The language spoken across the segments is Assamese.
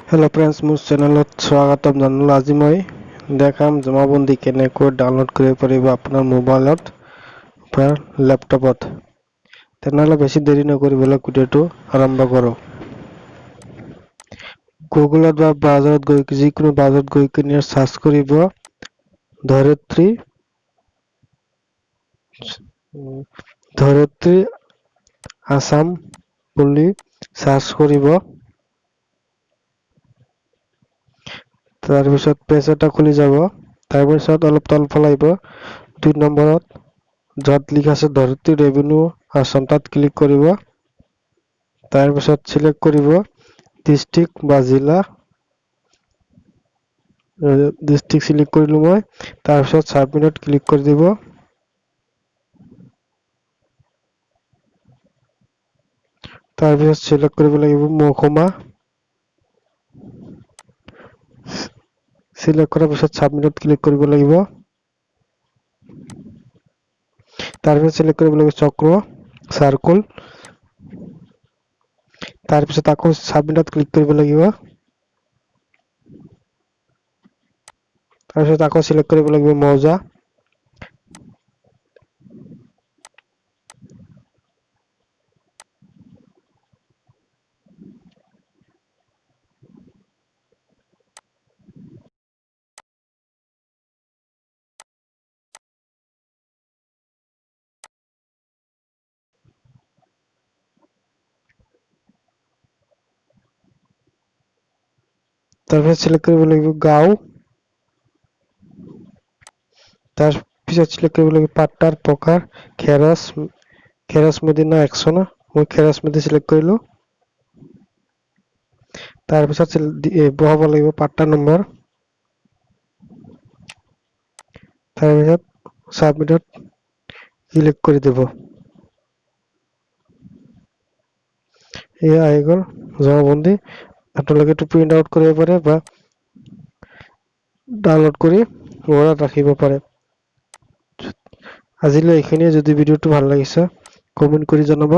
Hello friends, মোৰ চেনেলত স্বাগতম জনালো। আজি মই দেখাম জমাবন্দী কেনেকৈ ডাউনলোড কৰিব পাৰিব আপোনাৰ মোবাইলত বা ল্যাপটপত। তেনেহলে বেছি দেৰি নকৰিবলৈ ভিডিওটো আৰম্ভ কৰো। গুগলত বা ব্ৰাউজাৰত গৈ যিকোনো ব্ৰাউজাৰত গৈ কিনে সাৰ্চ কৰিব ধৰিত্ৰী আসাম বুলি সাৰ্চ কৰিব। তাৰপিছত পেজ এটা খুলি যাব। তাৰপিছত অলপ তলফালে আহিব 2 নম্বৰত য'ত লিখা আছে ধৰিত্ৰী ৰেভিনিউ আসাম তাত ক্লিক কৰিব। তাৰপিছত সিলেক্ট কৰিব ডিস্ট্ৰিক্ট বা জিলা। ডিস্ট্ৰিক্ট সিলেক্ট কৰিলো মই। তাৰপিছত সাবমিটত ক্লিক কৰি দিব। তাৰপিছত সিলেক্ট কৰিব লাগিব মহকুমা। সিলেক্ট কৰাৰ পিছত সাবমিটত ক্লিক কৰিব লাগিব। তাৰপিছত সিলেক্ট কৰিব লাগিব চক্ৰ সাৰ্কল। তাৰপিছত আকৌ সাবমিটত ক্লিক কৰিব লাগিব। তাৰপিছত আকৌ সিলেক্ট কৰিব লাগিব মৌজা। তাৰপিছত সিলেক্ট কৰিব লাগিব গাঁও। তাৰপিছত সিলেক্ট কৰিব লাগিব পাট্টাৰ প্ৰকাৰ খেৰাচ মদিনা একচন। মই খেৰাচ মদি সিলেক্ট কৰিলো। তাৰপিছত বহাব লাগিব পাট্টা নম্বৰ। তাৰপিছত সাবমিটত ক্লিক কৰি দিব। এয়া আহি গ'ল জমাবন্দী। আপোনালোকে এইটো প্ৰিন্ট আউট কৰিব পাৰে বা ডাউনলোড কৰি ঘৰত ৰাখিব পাৰে। আজিলৈ এইখিনিয়ে। যদি ভিডিওটো ভাল লাগিছে কমেন্ট কৰি জনাব,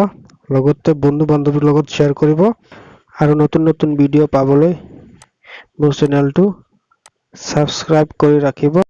লগতে বন্ধু বান্ধৱীৰ লগত শ্বেয়াৰ কৰিব আৰু নতুন নতুন ভিডিও পাবলৈ মোৰ চেনেলটো সাবস্ক্ৰাইব কৰি ৰাখিব।